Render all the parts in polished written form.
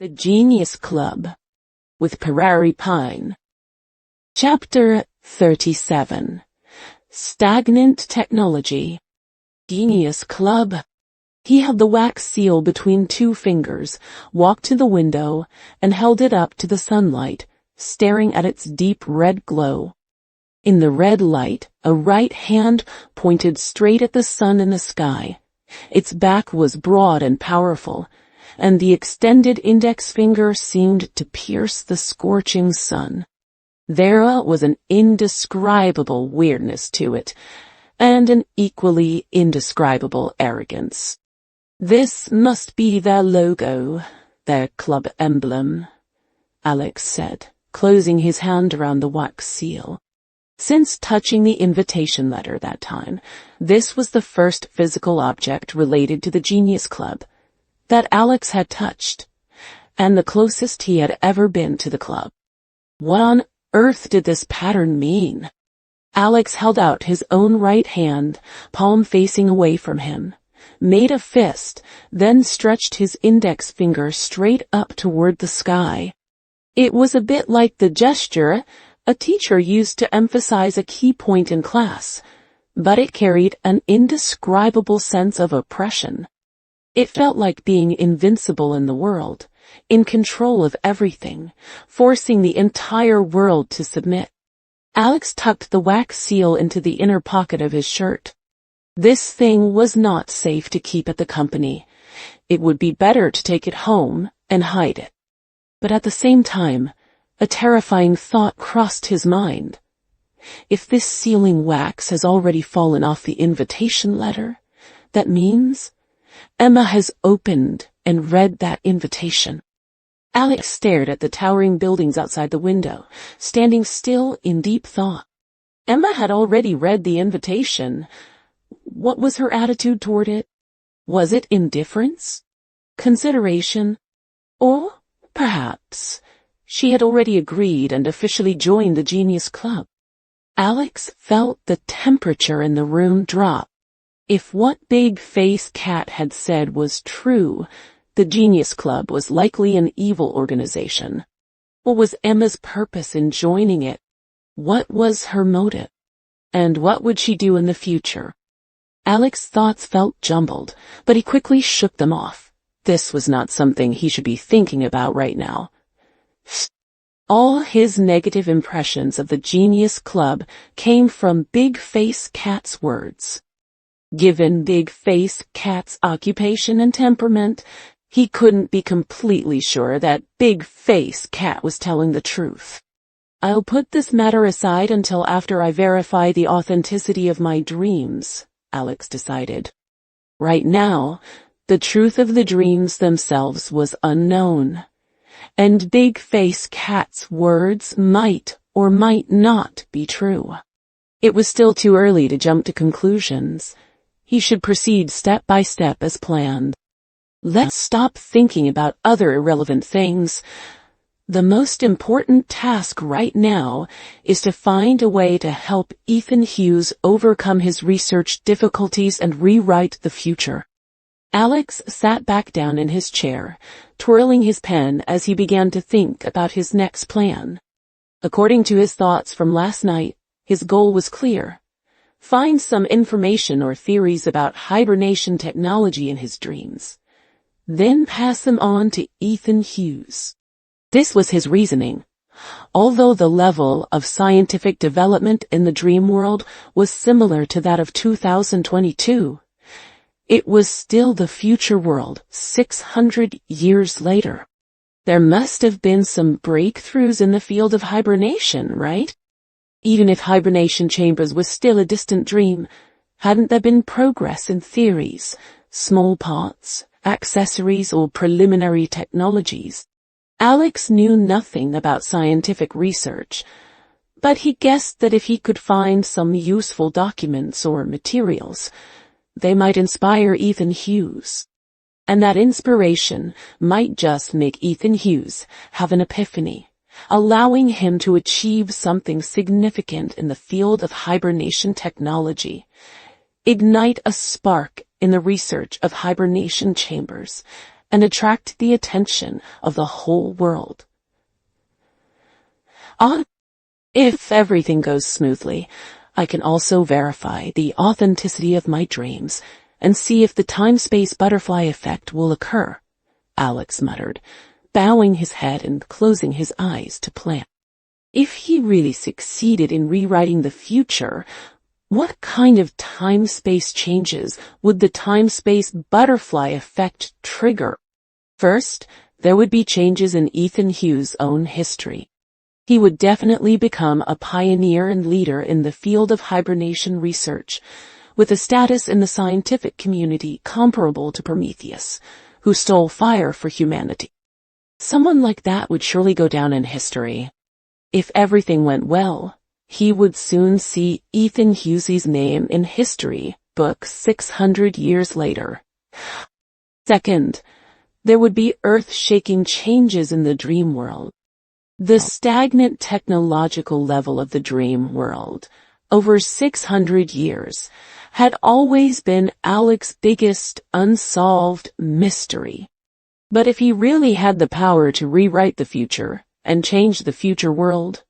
The Genius Club with Prairie Pine. Chapter 37. Stagnant Technology. Genius Club. He held the wax seal between two fingers, walked to the window, and held it up to the sunlight, staring at its deep red glow. In the red light, a right hand pointed straight at the sun in the sky. Its back was broad and powerful, and the extended index finger seemed to pierce the scorching sun. There was an indescribable weirdness to it, and an equally indescribable arrogance. "This must be their logo, their club emblem," Alex said, closing his hand around the wax seal. Since touching the invitation letter that time, this was the first physical object related to the Genius Club that Alex had touched, and the closest he had ever been to the club. What on earth did this pattern mean? Alex held out his own right hand, palm facing away from him, made a fist, then stretched his index finger straight up toward the sky. It was a bit like the gesture a teacher used to emphasize a key point in class, but it carried an indescribable sense of oppression. It felt like being invincible in the world, in control of everything, forcing the entire world to submit. Alex tucked the wax seal into the inner pocket of his shirt. This thing was not safe to keep at the company. It would be better to take it home and hide it. But at the same time, a terrifying thought crossed his mind. If this sealing wax has already fallen off the invitation letter, that means Emma has opened and read that invitation. Alex stared at the towering buildings outside the window, standing still in deep thought. Emma had already read the invitation. What was her attitude toward it? Was it indifference? Consideration? Or, perhaps, she had already agreed and officially joined the Genius Club. Alex felt the temperature in the room drop. If what Big Face Cat had said was true, the Genius Club was likely an evil organization. What was Emma's purpose in joining it? What was her motive? And what would she do in the future? Alex's thoughts felt jumbled, but he quickly shook them off. This was not something he should be thinking about right now. All his negative impressions of the Genius Club came from Big Face Cat's words. Given Big Face Cat's occupation and temperament, he couldn't be completely sure that Big Face Cat was telling the truth. "I'll put this matter aside until after I verify the authenticity of my dreams," Alex decided. Right now, the truth of the dreams themselves was unknown, and Big Face Cat's words might or might not be true. It was still too early to jump to conclusions. He should proceed step by step as planned. Let's stop thinking about other irrelevant things. The most important task right now is to find a way to help Ethan Hughes overcome his research difficulties and rewrite the future. Alex sat back down in his chair, twirling his pen as he began to think about his next plan. According to his thoughts from last night, his goal was clear. Find some information or theories about hibernation technology in his dreams. Then pass them on to Ethan Hughes. This was his reasoning. Although the level of scientific development in the dream world was similar to that of 2022, it was still the future world 600 years later. There must have been some breakthroughs in the field of hibernation, right? Even if hibernation chambers was still a distant dream, hadn't there been progress in theories, small parts, accessories, or preliminary technologies? Alex knew nothing about scientific research, but he guessed that if he could find some useful documents or materials, they might inspire Ethan Hughes. And that inspiration might just make Ethan Hughes have an epiphany, allowing him to achieve something significant in the field of hibernation technology, ignite a spark in the research of hibernation chambers, and attract the attention of the whole world. If everything goes smoothly, I can also verify the authenticity of my dreams and see if the time-space butterfly effect will occur, Alex muttered, bowing his head and closing his eyes to plan. If he really succeeded in rewriting the future, what kind of time-space changes would the time-space butterfly effect trigger? First, there would be changes in Ethan Hughes' own history. He would definitely become a pioneer and leader in the field of hibernation research, with a status in the scientific community comparable to Prometheus, who stole fire for humanity. Someone like that would surely go down in history. If everything went well, he would soon see Ethan Hughes' name in history books 600 years later. Second, there would be earth-shaking changes in the dream world. The stagnant technological level of the dream world, over 600 years, had always been Alex's biggest unsolved mystery. But if he really had the power to rewrite the future and change the future world,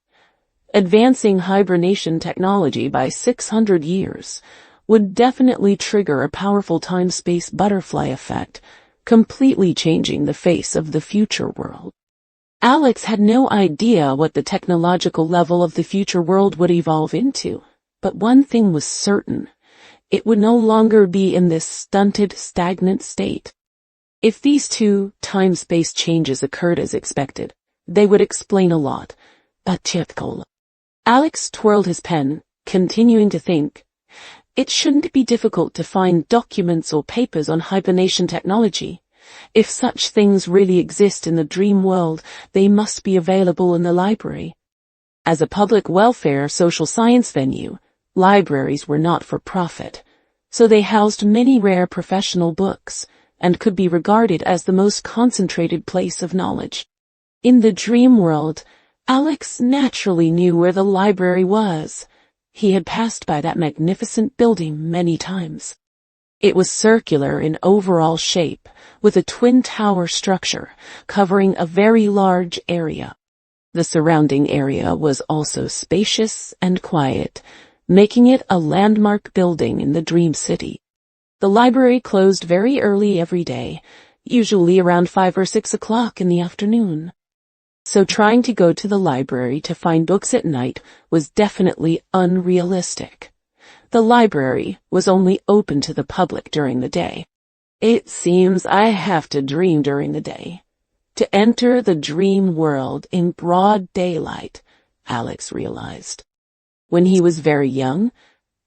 advancing hibernation technology by 600 years would definitely trigger a powerful time-space butterfly effect, completely changing the face of the future world. Alex had no idea what the technological level of the future world would evolve into, but one thing was certain. It would no longer be in this stunted, stagnant state. If these two time-space changes occurred as expected, they would explain a lot. Alex twirled his pen, continuing to think. It shouldn't be difficult to find documents or papers on hibernation technology. If such things really exist in the dream world, they must be available in the library. As a public welfare social science venue, libraries were not for profit, so they housed many rare professional books, and could be regarded as the most concentrated place of knowledge. In the dream world, Alex naturally knew where the library was. He had passed by that magnificent building many times. It was circular in overall shape, with a twin-tower structure covering a very large area. The surrounding area was also spacious and quiet, making it a landmark building in the Dream City. The library closed very early every day, usually around 5 or 6 o'clock in the afternoon. So trying to go to the library to find books at night was definitely unrealistic. The library was only open to the public during the day. It seems I have to dream during the day. To enter the dream world in broad daylight, Alex realized. When he was very young,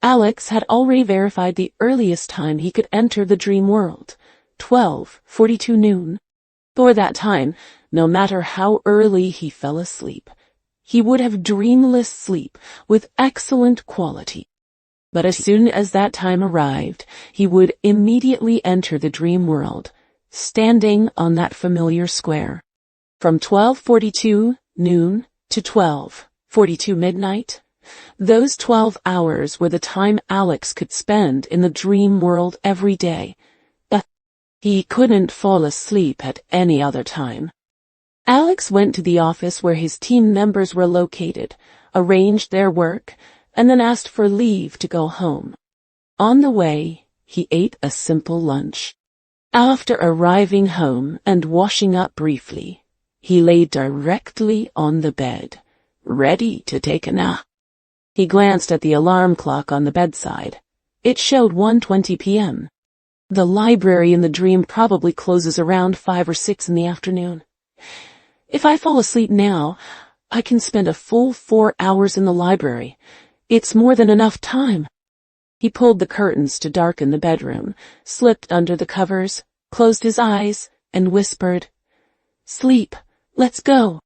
Alex had already verified the earliest time he could enter the dream world, 12:42 noon. For that time, no matter how early he fell asleep, he would have dreamless sleep with excellent quality. But as soon as that time arrived, he would immediately enter the dream world, standing on that familiar square. From 12:42 noon to 12:42 midnight, those 12 hours were the time Alex could spend in the dream world every day. But he couldn't fall asleep at any other time. Alex went to the office where his team members were located, arranged their work, and then asked for leave to go home. On the way, he ate a simple lunch. After arriving home and washing up briefly, he lay directly on the bed, ready to take a nap. He glanced at the alarm clock on the bedside. It showed 1:20 p.m. The library in the dream probably closes around 5 or 6 in the afternoon. If I fall asleep now, I can spend a full 4 hours in the library. It's more than enough time. He pulled the curtains to darken the bedroom, slipped under the covers, closed his eyes, and whispered, "Sleep, let's go."